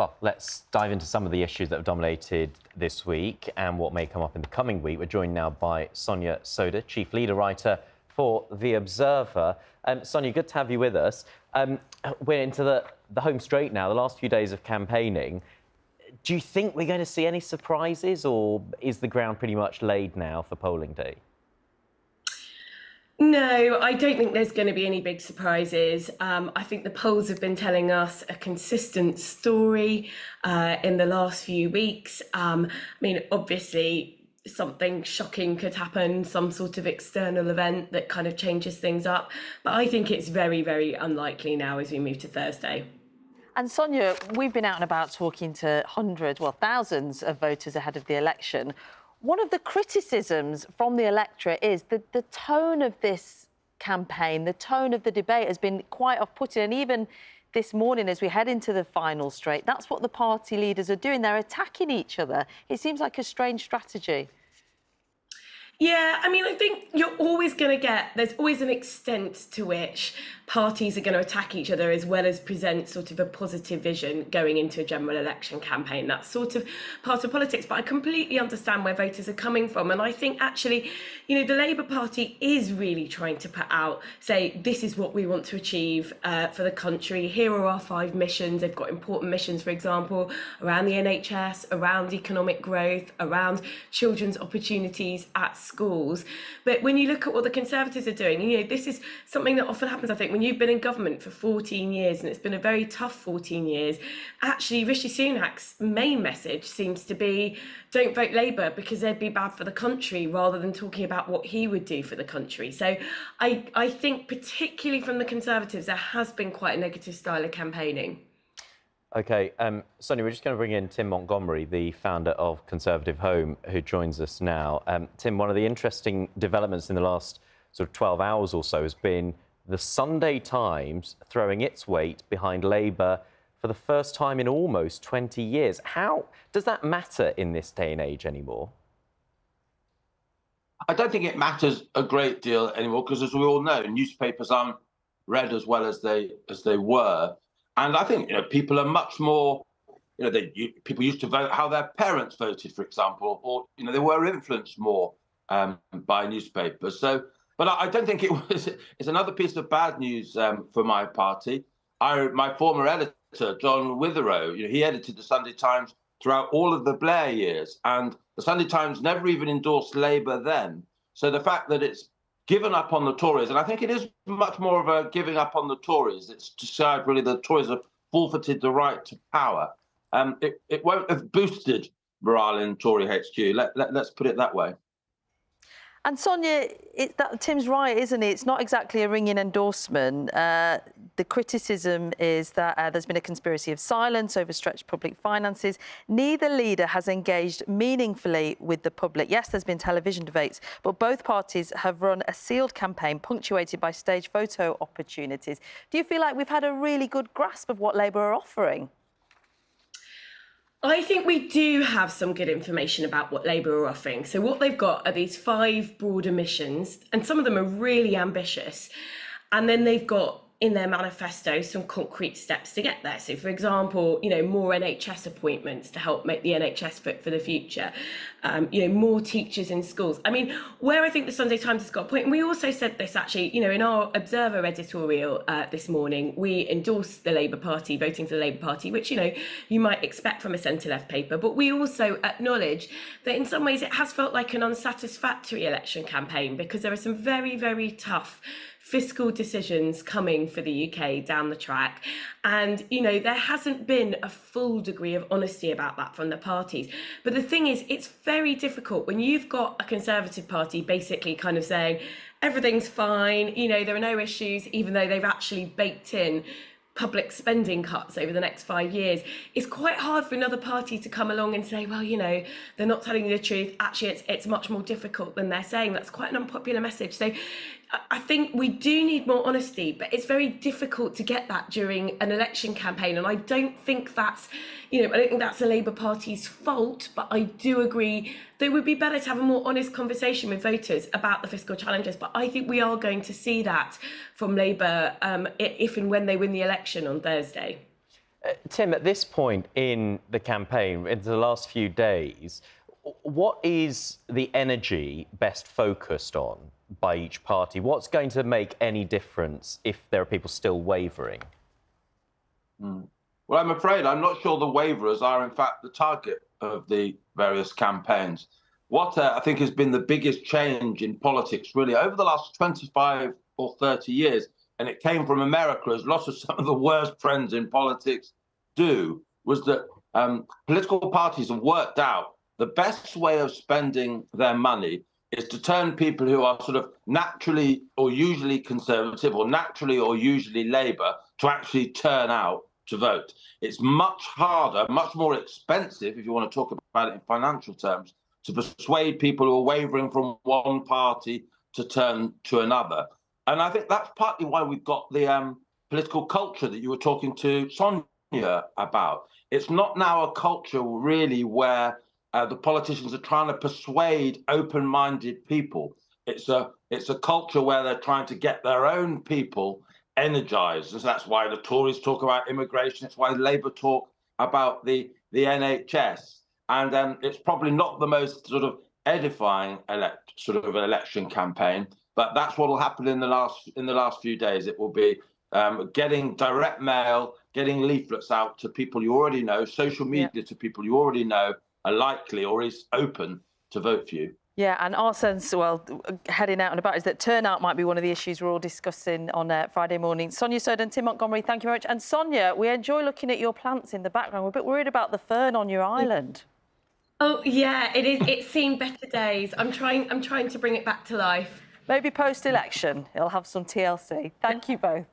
Well, let's dive into some of the issues that have dominated this week and what may come up in the coming week. We're joined now by Sonia, Sodha, chief leader writer for The Observer. Sonia, good to have you with us. We're into the home straight now, the last few days of campaigning. Do you think we're going to see any surprises, or is the ground pretty much laid now for polling day? No, I don't think there's going to be any big surprises. I think the polls have been telling us a consistent story in the last few weeks. I mean, obviously, something shocking could happen, some sort of external event that kind of changes things up. But I think it's very, very unlikely now as we move to Thursday. And Sonia, we've been out and about talking to hundreds, well, thousands of voters ahead of the election. One of the criticisms from the electorate is that the tone of this campaign, the tone of the debate has been quite off-putting. And even this morning, as we head into the final straight, that's what the party leaders are doing. They're attacking each other. It seems like a strange strategy. Yeah, I mean, I think you're always going to there's always an extent to which parties are going to attack each other as well as present sort of a positive vision going into a general election campaign. That's sort of part of politics, but I completely understand where voters are coming from. And I think actually, the Labour Party is really trying to put out, say, this is what we want to achieve for the country. Here are our 5 missions. They've got important missions, for example, around the NHS, around economic growth, around children's opportunities at schools. But when you look at what the Conservatives are doing, this is something that often happens, I think, when you've been in government for 14 years, and it's been a very tough 14 years. Actually, Rishi Sunak's main message seems to be don't vote Labour because they'd be bad for the country, rather than talking about what he would do for the country. So I think particularly from the Conservatives, there has been quite a negative style of campaigning. OK, Sonia, we're just going to bring in Tim Montgomerie, the founder of Conservative Home, who joins us now. Tim, one of the interesting developments in the last sort of 12 hours or so has been the Sunday Times throwing its weight behind Labour for the first time in almost 20 years. How does that matter in this day and age anymore? I don't think it matters a great deal anymore because, as we all know, newspapers aren't read as well as they were. And I think people are much more, people used to vote how their parents voted, for example, or they were influenced more by newspapers. So, but I don't think it's another piece of bad news for my party. My former editor, John Witherow, he edited the Sunday Times throughout all of the Blair years, and the Sunday Times never even endorsed Labour then. So the fact that it's given up on the Tories, and I think it is much more of a giving up on the Tories. It's decided really the Tories have forfeited the right to power. It won't have boosted morale in Tory HQ. Let's put it that way. And Sonia, Tim's right, isn't it? It's not exactly a ringing endorsement. The criticism is that there's been a conspiracy of silence over stretched public finances. Neither leader has engaged meaningfully with the public. Yes, there's been television debates, but both parties have run a sealed campaign punctuated by stage photo opportunities. Do you feel like we've had a really good grasp of what Labour are offering? I think we do have some good information about what Labour are offering. So what they've got are these 5 broader missions, and some of them are really ambitious. And then they've got in their manifesto some concrete steps to get there. So, for example, more NHS appointments to help make the NHS fit for the future. More teachers in schools. I mean, where I think the Sunday Times has got a point, and we also said this actually, in our Observer editorial this morning, we endorsed the Labour Party, voting for the Labour Party, which, you might expect from a centre-left paper. But we also acknowledge that in some ways it has felt like an unsatisfactory election campaign because there are some very, very tough fiscal decisions coming for the UK down the track. And, there hasn't been a full degree of honesty about that from the parties. But the thing is, it's very difficult when you've got a Conservative Party basically kind of saying everything's fine, there are no issues, even though they've actually baked in public spending cuts over the next 5 years. It's quite hard for another party to come along and say, well, they're not telling you the truth. Actually, it's much more difficult than they're saying. That's quite an unpopular message. So I think we do need more honesty, but it's very difficult to get that during an election campaign. And I don't think that's, I don't think that's the Labour Party's fault, but I do agree that it would be better to have a more honest conversation with voters about the fiscal challenges. But I think we are going to see that from Labour if and when they win the election on Thursday. Tim, at this point in the campaign, in the last few days, what is the energy best focused on by each party? What's going to make any difference if there are people still wavering? Well, I'm afraid I'm not sure the waverers are, in fact, the target of the various campaigns. What I think has been the biggest change in politics, really, over the last 25 or 30 years, and it came from America, as lots of some of the worst trends in politics do, was that political parties have worked out the best way of spending their money is to turn people who are sort of naturally or usually conservative or naturally or usually Labour to actually turn out to vote. It's much harder, much more expensive, if you want to talk about it in financial terms, to persuade people who are wavering from one party to turn to another. And I think that's partly why we've got the political culture that you were talking to Sonia about. It's not now a culture really where the politicians are trying to persuade open-minded people. It's a culture where they're trying to get their own people energized. And that's why the Tories talk about immigration. It's why Labour talk about the NHS. And it's probably not the most sort of edifying election campaign, but that's what will happen in the last few days. It will be getting direct mail, getting leaflets out to people you already know, social media to people you already know are likely or is open to vote for you. Yeah, and our sense, well, heading out and about, is that turnout might be one of the issues we're all discussing on Friday morning. Sonia, Sodha and Tim Montgomerie, thank you very much. And Sonia, we enjoy looking at your plants in the background. We're a bit worried about the fern on your island. Oh yeah, it is. It's seen better days. I'm trying to bring it back to life. Maybe post-election, it'll have some TLC. Thank you both.